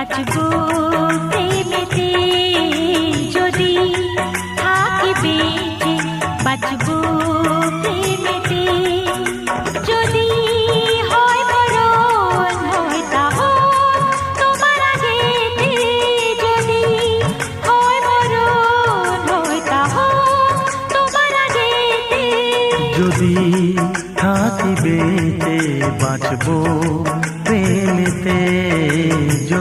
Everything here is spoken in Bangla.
বাঁচবো প্রেমেতে, যদি থাকি বেঁচে বাঁচবো প্রেমেতে। যদি হয় মরণ হয় তাহলে তোমার আগেতে, যদি হয় মরণ হয় তাহলে তোমার আগেতে। যদি থাকি বেঁচে বাঁচবো